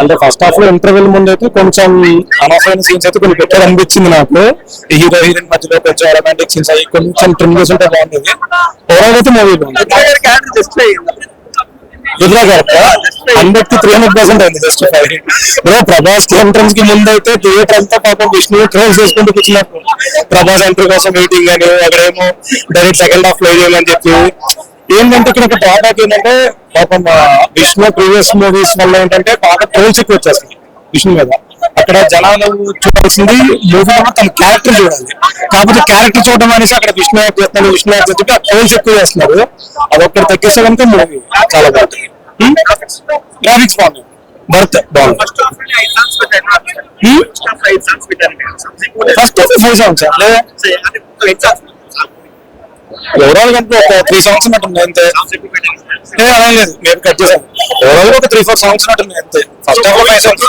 అంటే first half లో interval ముందు అయితే కొంచెం అనవసరమైన సీన్స్ అయితే కొన్ని పెట్టారు అనిపించింది నాకు. హీరో హీరోయిన్ మధ్యలో కొంచెం రొమాంటిక్ సీన్స్ అవి కొంచెం ట్రిమ్ చేసి ఉంటే బాగుంటుంది. ఓవరాల్ అయితే మూవీ రుద్ర గారు 100-300% అయింది జస్ట్ బ్రో. ప్రభాస్ ఎంట్రన్స్ కి ముందు అయితే థియేటర్ అంతా పాపం విష్ణు ట్రోల్స్ చేసుకుంటూ కూర్చున్నప్పుడు ప్రభాస్ ఎంట్రీ కోసం మీటింగ్ అని, అక్కడేమో డైరెక్ట్ సెకండ్ హాఫ్ లో అని చెప్పి. ఏంటంటే ఇక్కడ ఒక డ్రాబ్యాక్ ఏంటంటే పాపం విష్ణు ప్రీవియస్ మూవీస్ వల్ల ఏంటంటే బాగా ట్రోల్స్ ఎక్కువ వచ్చేస్తుంది విష్ణు మీద. అక్కడ జనాలు చూడాల్సింది మూవీలో తన క్యారెక్టర్ చూడాలి, కాకపోతే క్యారెక్టర్ చూడడం అనేసి అక్కడ విష్ణు యాక్ట్ చేస్తున్నాడు, విష్ణు యాక్ట్ చేస్తుంటే ఆ ట్రోల్స్ ఎక్కువ చేస్తున్నారు. అదొక్కటి తగ్గిస్తే కనుక మూవీ చాలా బాగుంటుంది. గ్రాఫిక్స్ బాగుంది, బర్త్ బాగుంది. ఫస్ట్ 5 సాంగ్స్ ఓవరాల్ కంటే ఒక 3 సాంగ్స్ ఉన్నట్టుంది అంతే. అలా లేదు, మేము కట్ చేసాం. ఓవరాల్ ఒక 3-4 సాంగ్స్ ఉన్నట్టుంది అంతే. First half 5 songs.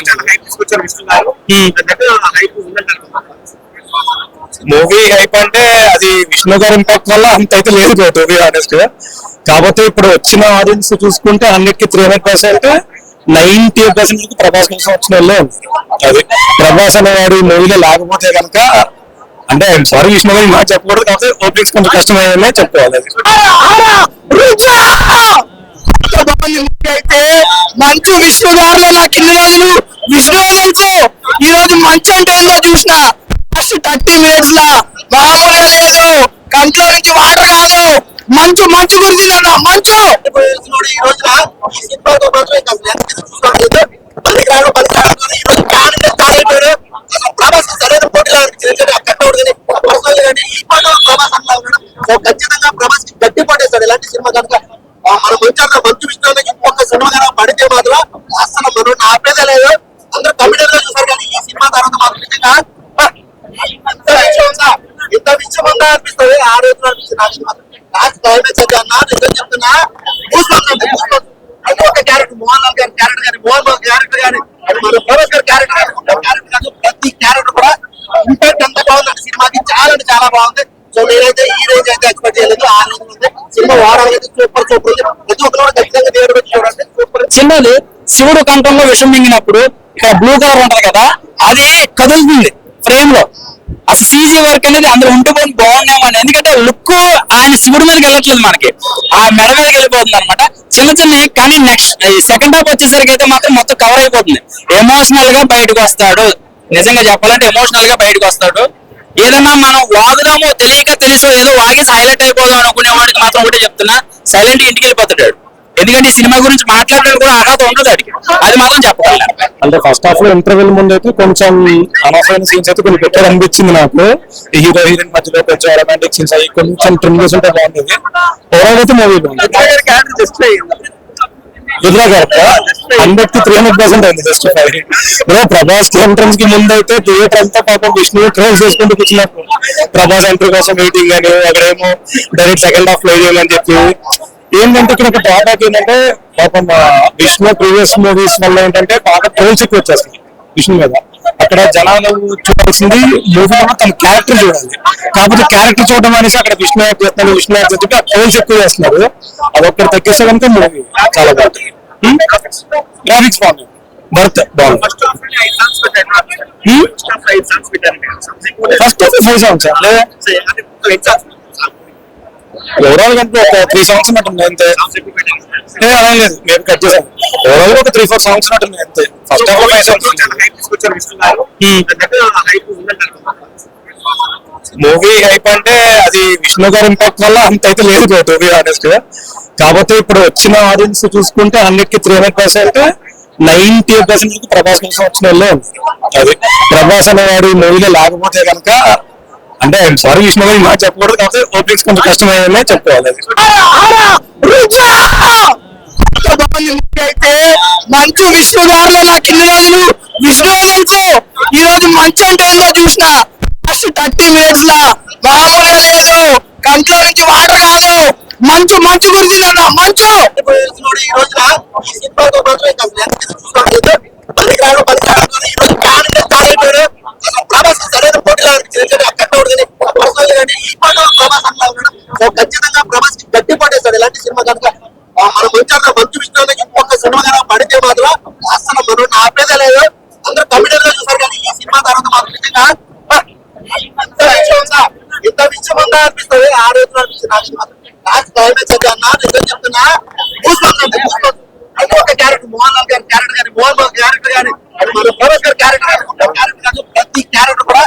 Movie hype అంటే అది విష్ణు గారి ఇంపాక్ట్ వల్ల అంత అయితే లేదు టు బి ఆనెస్ట్. కాకపోతే ఇప్పుడు వచ్చిన ఆడియన్స్ చూసుకుంటే 100-300% 90% ప్రభాస్ కోసం వచ్చిన వాళ్ళే ఉంది. అది ప్రభాస్ అనేవాడు మూవీలో లేకపోతే కనుక అంటే సారీ విష్ణు గారు మాట చెప్పకూడదు, కాకపోతే ఓపెనింగ్స్ కొంచెం కష్టమయ్యే చెప్పుకోవాలి. అయితే మంచు విష్ణు గారిలో నాకు ఇన్ని రోజులు విష్ణు తెలుసు, ఈ రోజు మంచు అంటే ఏందో చూసిన. ఫస్ట్ 30 minutes లా మామూలుగా లేదు, కంట్లో నుంచి వాటర్ కాదు, మంచు మంచు గురించిందన్న మంచు. ఈ రోజున ఈ సినిమాతో మాత్రమే ప్రభాస్ సరైన పోటీలో ఖచ్చితంగా ప్రభాస్ కి గట్టి పడేస్తాడు ఇలాంటి సినిమా కనుక మనం వచ్చాక మంచు విషయంలో ఇంకొక సినిమా కనుక పడితే మాత్రం అసలు మనం ఆపేదే లేదు. అందరూ కమిడీగా చూసారు, కానీ ఈ సినిమా తర్వాత మాత్రం నిజంగా ఇంత విషయం ఉందా అనిపిస్తుంది. ఆ రోజు అనిపిస్తుంది నాకు క్లైమాక్స్ అయితే అన్నా నిజం చెప్తున్నా అది ఒక క్యారెక్టర్, మోహన్ లాల్ గారి క్యారెక్టర్ కానీ, మోహన్ బాబు క్యారెక్టర్ కానీ, మన ప్రభాస్ గారి క్యారెక్టర్ కానీ, ప్రతి క్యారెక్టర్ కూడా ఇంపాక్ట్ ఎంత బాగుందంటే సినిమాకి చాలా అంటే చాలా బాగుంది. సో నేనైతే ఈ రేంజ్ అయితే ఎక్స్పెక్ట్ చేయలేదు. ఆ రేంజ్ ఉంది సినిమా. ఓవరాల్ అయితే సూపర్ సూపర్ ఉంది. ప్రతి ఒక్కరు ఖచ్చితంగా థియేటర్ పెట్టి చూడండి. సూపర్. చిన్నది శివుడు కంఠంలో విషం మింగినప్పుడు ఇక్కడ బ్లూ కలర్ ఉంటది కదా, అది కదులుతుంది ఫ్రేమ్ లో. అసలు సీజీ వర్క్ అనేది అందులో ఉంటుకొని బాగున్నామని, ఎందుకంటే లుక్ ఆయన శివుడి మీదకి వెళ్ళట్లేదు, మనకి ఆ మెడ మీదకి వెళ్ళిపోతుంది అనమాట. చిన్న చిన్నవి. కానీ నెక్స్ట్ సెకండ్ హాఫ్ వచ్చేసరికి అయితే మాత్రం మొత్తం కవర్ అయిపోతుంది. ఎమోషనల్ గా బయటకు వస్తాడు. నిజంగా చెప్పాలంటే ఎమోషనల్ గా బయటకు వస్తాడు. ఏదన్నా మనం వాగుదామో తెలియక తెలుసో ఏదో వాగేసి హైలైట్ అయిపోదాం అనుకునే వాడికి మాత్రం ఒకటే చెప్తున్నా, సైలెంట్ ఇంటికి వెళ్ళిపోతాడు. ఎందుకంటే ఈ సినిమా గురించి మాట్లాడడానికి కూడా అర్హత ఉండదు అడిగి, అది మాత్రం చెప్పగలను. అంటే ఫస్ట్ హాఫ్ లో ఇంటర్వెల్ ముందు అయితే కొంచెం అనవసరమైన సీన్స్ అయితే కొన్ని పెట్టారు అనిపించింది నాకు. హీరో హీరోయిన్ మధ్యలో కొంచెం రొమాంటిక్ సీన్స్ అవి కొంచెం ట్రిమ్ చేసి ఉంటే బాగుంటుంది. ఓవరాల్ అయితే మూవీ బాగుంది. రుద్ర గారు 100-300% అయింది జస్ట్ బ్రో. ప్రభాస్ ఎంట్రన్స్ కి ముందు అయితే థియేటర్ అంతా పాపం విష్ణు ట్రోల్స్ చేసుకుంటూ కూర్చున్నప్పుడు ప్రభాస్ ఎంట్రీ కోసం మీటింగ్ అని, అక్కడేమో డైరెక్ట్ సెకండ్ హాఫ్ లో అని చెప్పి. ఏంటంటే ఇక్కడ ఒక డ్రాబ్యాక్ ఏంటంటే పాపం విష్ణు ప్రీవియస్ మూవీస్ వల్ల ఏంటంటే బాగా ట్రోల్స్ ఎక్కువ వచ్చేస్తుంది విష్ణు మీద. అక్కడ జనాలు చూడాల్సింది మూవీలో తన క్యారెక్టర్ చూడాలి, కాకపోతే క్యారెక్టర్ చూడడం అనేసి అక్కడ విష్ణు యాక్ట్ చేస్తున్నాడు, విష్ణు యాక్ట్ చేస్తుంటే ఆ ట్రోల్స్ ఎక్కువ చేస్తున్నారు. అదొక్కటి తగ్గిస్తే కనుక మూవీ చాలా బాగుంటుంది. గ్రాఫిక్స్ బాగుంది, బర్త్ బాగుంది. ఫస్ట్ 5 సాంగ్స్ ఓవరాల్ కంటే ఒక 3 సాంగ్స్ ఉన్నట్టుంది అంతే. అలా లేదు, మేము కట్ చేసాం. ఓవరాల్ ఒక 3-4 సాంగ్స్ ఉన్నట్టుంది అంతే. First half 5 songs. Movie hype అంటే అది విష్ణు గారి ఇంపాక్ట్ వల్ల అంత అయితే లేదు టు బి ఆనెస్ట్. కాకపోతే ఇప్పుడు వచ్చిన ఆడియన్స్ చూసుకుంటే 100-300% 90% ప్రభాస్ కోసం వచ్చిన వాళ్ళే ఉంది. అది ప్రభాస్ అనేవాడు మూవీలో లేకపోతే కనుక అంటే సారీ విష్ణు గారు మాట చెప్పకూడదు, కాకపోతే ఓపెనింగ్స్ కొంచెం కష్టమయ్యే చెప్పుకోవాలి. అయితే మంచు విష్ణు గారిలో నాకు ఇన్ని రోజులు విష్ణు తెలుసు, ఈ రోజు మంచు అంటే ఏందో చూసిన. ఫస్ట్ 30 minutes లా మామూలుగా లేదు, కంట్లో నుంచి వాటర్ కాదు, మంచు మంచు గురించిందన్న మంచు. ఈ రోజున ఈ సినిమాతో మాత్రమే ప్రభాస్ సరైన పోటీలో ఖచ్చితంగా ప్రభాస్ కి గట్టి పడేస్తాడు ఇలాంటి సినిమా కనుక మనం వచ్చాక మంచు విషయంలో ఇంకొక సినిమా కనుక పడితే మాత్రం అసలు మనం ఆపే ఆపేదే లేదు. అందరూ కమిటెడ్ గా చూసారు కానీ ఈ సినిమా తర్వాత మాకు నిజంగా ఇంత విషయం ఉందా అనిపిస్తుంది. ఆ రోజు అనిపిస్తుంది నాకు క్లైమాక్స్ అయితే అన్నా నిజం చెప్తున్నా అది ఒక క్యారెక్టర్ మోహన్ లాల్ గారి క్యారెక్టర్ కానీ మోహన్ బాబు క్యారెక్టర్ కానీ అది మన ప్రభాస్ గారి క్యారెక్టర్ కానీ ప్రతి క్యారెక్టర్ కూడా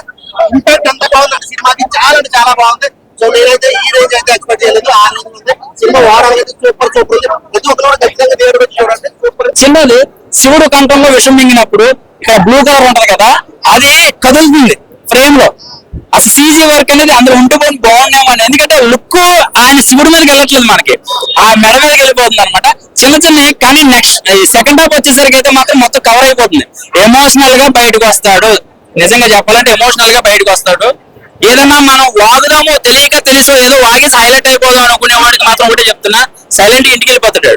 ఇంపాక్ట్ ఎంత బాగుందంటే సినిమాకి చాలా అంటే చాలా బాగుంది. సో నేనైతే ఈ రేంజ్ అయితే ఎక్స్పెక్ట్ చేయలేదు. ఆ రేంజ్ ఉంది సినిమా ఓవరాల్ అయితే సూపర్ సూపర్ ఉంది. ప్రతి ఒక్కరు ఖచ్చితంగా థియేటర్ పెట్టి చూడండి. సూపర్. చిన్నది శివుడు కంఠంలో విషం మింగినప్పుడు ఇక్కడ బ్లూ కలర్ ఉంటది కదా, అది కదులుతుంది ఫ్రేమ్ లో. అసలు సీజీ వర్క్ అనేది అందులో ఉండిపోయి బాగున్నామని, ఎందుకంటే లుక్ ఆయన శివుడి మీదకి వెళ్ళట్లేదు, మనకి ఆ మెడ మీదకి వెళ్ళిపోతుంది అనమాట. చిన్న చిన్నవి కానీ నెక్స్ట్ సెకండ్ హాఫ్ వచ్చేసరికి అయితే మాత్రం మొత్తం కవర్ అయిపోతుంది. ఎమోషనల్ గా బయటకు వస్తాడు. నిజంగా చెప్పాలంటే ఎమోషనల్ గా బయటకు వస్తాడు. ఏదన్నా మనం వాగుదామో తెలియక తెలుసో ఏదో వాగి హైలైట్ అయిపోదాం అనుకునే వాడికి మాత్రం ఒకటే చెప్తున్నా, సైలెంట్ గా ఇంటికి వెళ్ళిపోతాడు.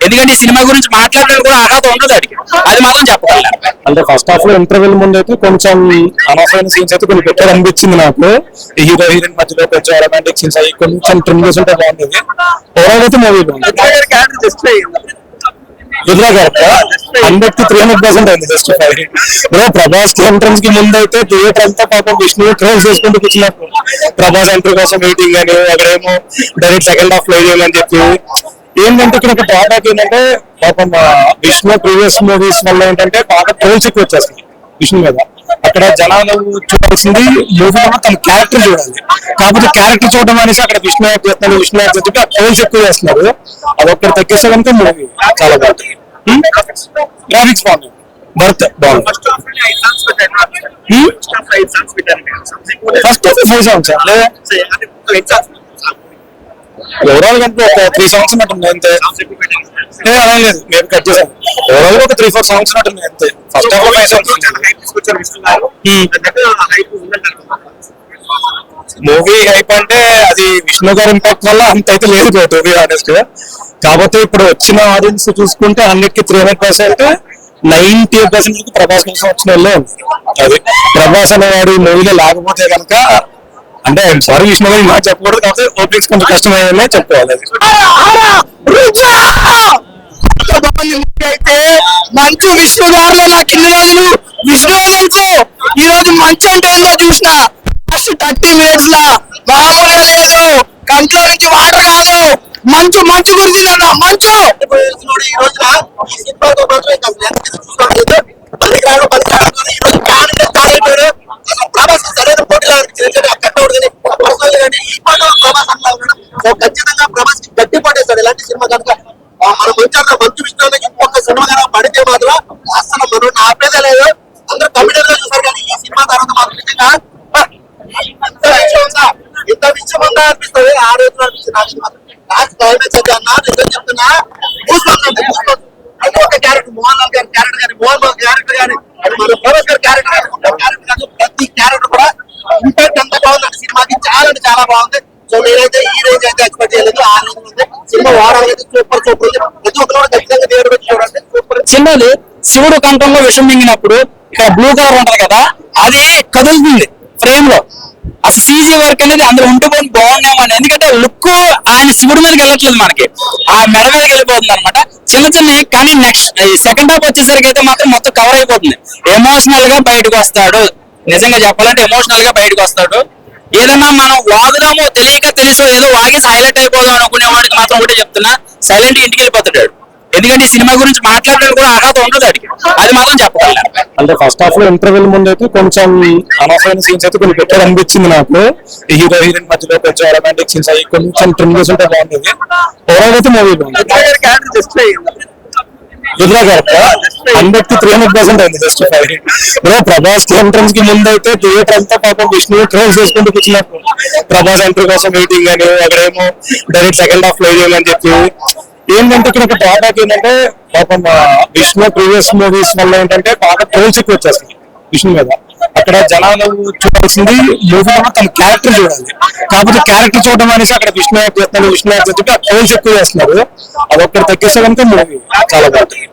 ఎందుకంటే ఈ సినిమా గురించి మాట్లాడడానికి కూడా అర్హత ఉండదు అడిగి, అది మాత్రం చెప్పగలను. అంటే ఫస్ట్ హాఫ్ లో ఇంటర్వెల్ ముందు అయితే కొంచెం అనవసరమైన సీన్స్ అయితే కొన్ని పెట్టారు అనిపించింది నాకు. ఈ హీరో హీరోయిన్ మధ్యలో కొంచెం రొమాంటిక్ సీన్స్ అవి కొంచెం ట్రిమ్ చేసి ఉంటే బాగుండేది. ఓవరాల్ అయితే మూవీ రుద్ర గారు 100-300% అయింది జస్టిఫై. బ్రో ప్రభాస్ ఎంట్రన్స్ కి ముందు అయితే థియేటర్ అంతా పాపం విష్ణు ట్రోల్ చేసుకుంటూ కూర్చున్నారు. ప్రభాస్ ఎంట్రీ కోసం వెయిటింగ్ అని, అక్కడేమో డైరెక్ట్ సెకండ్ హాఫ్ లో అని చెప్పి. ఏంటంటే ఇక్కడ ఒక డ్రాబ్యాక్ ఏంటంటే పాపం విష్ణు ప్రీవియస్ మూవీస్ వల్ల ఏంటంటే బాగా ట్రోల్స్ ఎక్కువ వచ్చేస్తుంది విష్ణు మీద. అక్కడ జనాలు చూడాల్సింది మూవీలో తన క్యారెక్టర్ చూడాలి. కాకపోతే క్యారెక్టర్ చూడడం అనేసి అక్కడ విష్ణు యాక్ట్ చేస్తున్నారు, విష్ణు యాక్ట్ చెప్పి ఆ ట్రోల్స్ ఎక్కువ చేస్తున్నారు. అదొక్కటి తగ్గిస్తే కనుక మూవీ చాలా బాగుంటుంది. గ్రాఫిక్స్ బాగుంది, బర్త్ బాగుంది. ఫస్ట్ 5 సాంగ్స్ ఓవరాల్ కంటే ఒక 3 సాంగ్స్ ఉన్నట్టుంది అంతే. అలా లేదు, మేము కట్ చేసాం. ఓవరాల్ ఒక 3-4 సాంగ్స్ ఉన్నట్టుంది అంతే. ఫస్ట్ హాఫ్ లో 5 సాంగ్స్. మూవీ హైప్ అంటే అది విష్ణు గారి ఇంపాక్ట్ వల్ల అంత అయితే లేదు మూవీ ఆనెస్ట్ గా. కాకపోతే ఇప్పుడు వచ్చిన ఆడియన్స్ చూసుకుంటే 100-300% 98% ప్రభాస్ కోసం వచ్చిన వాళ్ళే ఉంది. అది ప్రభాస్ అనేవాడు మూవీలో లేకపోతే కనుక అంటే సారీ విష్ణు గారు నాకు చెప్పకూడదు, కాకపోతే ఓపెనింగ్స్ కొంచెం కష్టమయ్యానే చెప్పుకోవాలి. అయితే మంచు విష్ణు గారిలో నాకు ఇన్ని రోజులు విష్ణు తెలుసు. ఈ రోజు మంచు అంటే ఏందో చూసిన ఫస్ట్ 30 minutes లా మామూలుగా లేదు. కంట్లో నుంచి వాటర్ కాదు, మంచు మంచు గురిసిందన్న మంచు. ఈ రోజున ఈ సినిమాతో మాత్రమే ప్రభాస్ సరైన పోటీలో ఖచ్చితంగా ప్రభాస్ కి గట్టి పడేస్తాడు ఇలాంటి సినిమా కనుక మన మంచు విష్ణు ఇంకొక సినిమా కనుక పడితే మాత్రం అసలు మనం ఆపేదే లేదు. అందరూ కమిటెడ్ గా చూసారు కానీ ఈ సినిమా తర్వాత మాకు నిజంగా ఇంత విషయం ఉందా అనిపిస్తుంది. ఆ రోజు అనిపిస్తుంది నాకు క్లైమాక్స్ అయితే అన్నా నిజం చెప్తున్నా అది ఒక క్యారెక్టర్ మోహన్ లాల్ గారి క్యారెక్టర్ కానీ మోహన్ బాబు క్యారెక్టర్ కానీ అది మన ప్రభాస్ గారి క్యారెక్టర్ కానీ ప్రతి క్యారెక్టర్ కూడా ఇంపాక్ట్ ఎంత బాగుందంటే సినిమాకి చాలా అంటే చాలా బాగుంది. సో నేనైతే ఈ రేంజ్ అయితే ఎక్స్పెక్ట్ చేయలేదు. ఆ రేంజ్ ఉంది సినిమా ఓవరాల్ అయితే సూపర్ సూపర్ ఉంది. ప్రతి ఒక్కరు ఖచ్చితంగా థియేటర్ పెట్టి చూడండి. సూపర్. చిన్నది శివుడు కంఠంలో విషం మింగినప్పుడు ఇక్కడ బ్లూ కలర్ ఉంటది కదా, అది కదులుతుంది ఫ్రేమ్ లో. అసలు సీజీ వర్క్ అనేది అందులో ఉండిపోయి బాగున్నామని, ఎందుకంటే లుక్ ఆయన శివుడి మీదకి వెళ్ళట్లేదు, మనకి ఆ మెడ మీదకి వెళ్ళిపోతుంది అనమాట. చిన్న చిన్నవి కానీ నెక్స్ట్ సెకండ్ హాఫ్ వచ్చేసరికి అయితే మాత్రం మొత్తం కవర్ అయిపోతుంది. ఎమోషనల్ గా బయటకు వస్తాడు. నిజంగా చెప్పాలంటే ఎమోషనల్ గా బయటకు వస్తాడు. ఏదన్నా మనం వాగుదామో తెలియక తెలుసో ఏదో వాగి హైలైట్ అయిపోదాం అనుకునే వాడికి మాత్రం ఒకటే చెప్తున్నా, సైలెంట్ గా ఇంటికి వెళ్ళిపోతాడు. ఎందుకంటే ఈ సినిమా గురించి మాట్లాడడానికి కూడా అర్హత ఉండదు అడిగి, అది మాత్రం చెప్పగలను. అంటే ఫస్ట్ హాఫ్ లో ఇంటర్వెల్ ముందు అయితే కొంచెం అనవసరమైన సీన్స్ అయితే కొన్ని పెట్టారు అనిపించింది నాకు. ఈ హీరో హీరోయిన్ మధ్యలో కొంచెం రొమాంటిక్ సీన్స్ అవి కొంచెం ట్రిమ్ చేసి ఉంటే బాగుండేది. ఓవరాల్ అయితే మూవీ రుద్ర గారు 100-300% అయింది జస్టిఫై. బ్రో ప్రభాస్ ఎంట్రన్స్ కి ముందు అయితే థియేటర్ అంతా పాపం విష్ణు ట్రోల్ చేసుకుంటూ కూర్చున్నారు. ప్రభాస్ ఎంట్రీ కోసం వెయిటింగ్ అని, అక్కడేమో డైరెక్ట్ సెకండ్ హాఫ్ లో అని చెప్పి. ఏంటంటే ఇక్కడ ఒక డ్రాబ్యాక్ ఏంటంటే పాపం విష్ణు ప్రీవియస్ మూవీస్ వల్ల ఏంటంటే బాగా ట్రోల్స్ ఎక్కువ వచ్చేస్తుంది విష్ణు మీద. అక్కడ జనాలు చూడాల్సింది మూవీలో తన క్యారెక్టర్ చూడాలి. కాకపోతే క్యారెక్టర్ చూడడం అనేసి అక్కడ విష్ణు యాక్ట్ చేస్తున్నారు, విష్ణు యాక్ట్ చెప్పి ఆ ట్రోల్స్ ఎక్కువ చేస్తున్నారు. అదొక్కటి తగ్గిస్తే కనుక మూవీ చాలా బాగుంటుంది.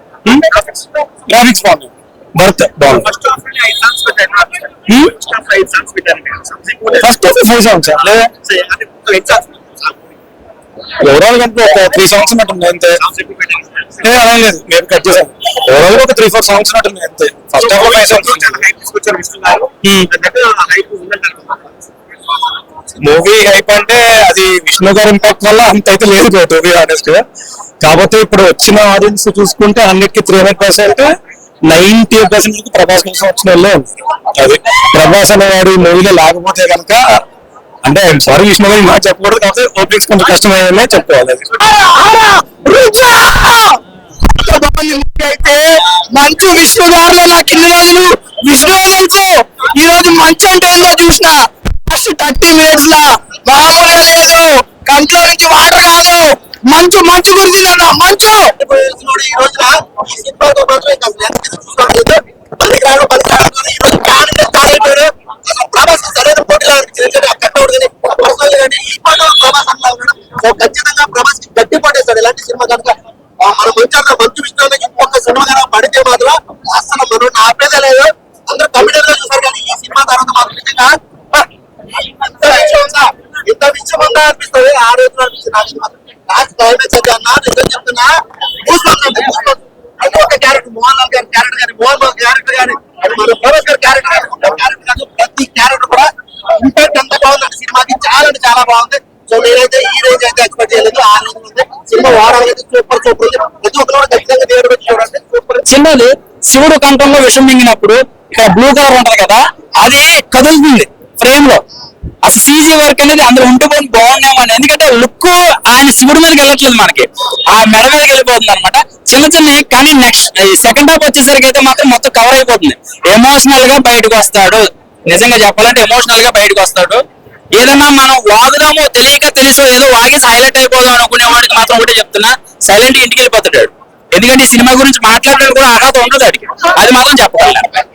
గ్రాఫిక్స్ బాగుంది, బర్త్ బాగుంది. ఫస్ట్ 5 సాంగ్స్ ఓవరాల్ కంటే ఒక 3 సాంగ్స్ ఉన్నట్టుంది అంతే. అలా లేదు, మేము కట్ చేసాం. ఓవరాల్ ఒక 3-4 సాంగ్స్ ఉన్నట్టుంది అంతే. ఫస్ట్ హాఫ్ లో 5 సాంగ్స్. మూవీ హైప్ అంటే అది విష్ణు గారి ఇంపాక్ట్ వల్ల అంత అయితే లేదు టు బి ఆనెస్ట్ గా. కాకపోతే ఇప్పుడు వచ్చిన ఆడియన్స్ చూసుకుంటే అన్నిటికీ 300% 90% ప్రభాస్ కోసం వచ్చిన వాళ్ళే ఉంది. అది ప్రభాస్ అనేవాడు ఈ మూవీలో లేకపోతే కనుక అంటే సారీ విష్ణు గారు మాట చెప్పకూడదు, కాకపోతే ఓపెనింగ్స్ కొంచెం కష్టమయ్యానే చెప్పుకోవాలి. అది అయితే మంచు విష్ణు గారిలో నాకు ఇన్ని రోజులు విష్ణు తెలుసు, ఈ రోజు మంచు అంటే ఏందో చూసిన. ఫస్ట్ 30 minutes లా మామూలుగా లేదు, కంట్లో నుంచి వాటర్ కాదు, మంచు మంచు గురించిందన్న మంచు. ఈ రోజున ఈ సినిమాతో మాత్రమే కాదు, ప్రభాస్ సరైన పోటీ ఖచ్చితంగా ప్రభాస్ కి గట్టి పడేస్తాడు ఇలాంటి సినిమా కనుక మన మంచు విషయంలో ఇంకొక సినిమా కనుక పడితే మాత్రం అసలు మనం ఆపేదే లేదు. అందరూ కమిటెడ్ గా చూసారు, కానీ ఈ సినిమా తర్వాత మాత్రం నిజంగా ఇంత విషయం ఉందా అనిపిస్తుంది. ఆ రోజు అనిపిస్తుంది నాకు క్లైమాక్స్ అయితే అన్నా నిజం చెప్తున్నా అది ఒక క్యారెక్టర్ మోహన్ లాల్ గారి క్యారెక్టర్ కానీ మోహన్ బాబు క్యారెక్టర్ కానీ మన ప్రభాస్ గారి క్యారెక్టర్ ప్రతి క్యారెక్టర్ కూడా ఇంపాక్ట్ ఎంత బాగుందంటే సినిమాకి చాలా అంటే చాలా బాగుంది. సో నేనైతే ఈ రేంజ్ అయితే ఎక్స్పెక్ట్ చేయలేదు. ఆ రేంజ్ ఉంది సినిమా ఓవరాల్ అయితే సూపర్ సూపర్ ఉంది. ప్రతి ఒక్కరు కూడా ఖచ్చితంగా థియేటర్ పెట్టి చూడండి. సూపర్. చిన్నది శివుడు కంఠంలో విషం మింగినప్పుడు ఇక్కడ బ్లూ కలర్ ఉంటది కదా, అది కదులుతుంది ఫ్రేమ్ లో. అసలు సీజీ వర్క్ అనేది అందులో ఉండిపోయి బాగున్నామని, ఎందుకంటే లుక్ ఆయన శివుడి మీదకి వెళ్ళట్లేదు, మనకి ఆ మెడ మీదకి వెళ్ళిపోతుంది అనమాట. చిన్న చిన్నవి కానీ నెక్స్ట్ సెకండ్ హాఫ్ వచ్చేసరికి అయితే మాత్రం మొత్తం కవర్ అయిపోతుంది. ఎమోషనల్ గా బయటకు వస్తాడు, నిజంగా చెప్పాలంటే ఎమోషనల్ గా బయటకు వస్తాడు. ఏదన్నా మనం వాగుదామో తెలియక తెలుసో ఏదో వాగి హైలైట్ అయిపోదాం అనుకునే వాడికి మాత్రం ఒకటే చెప్తున్నా, సైలెంట్ ఇంటికి వెళ్ళిపోతాడు. ఎందుకంటే ఈ సినిమా గురించి మాట్లాడడానికి కూడా అర్హత ఉండదు అడిగి, అది మాత్రం చెప్పగలను.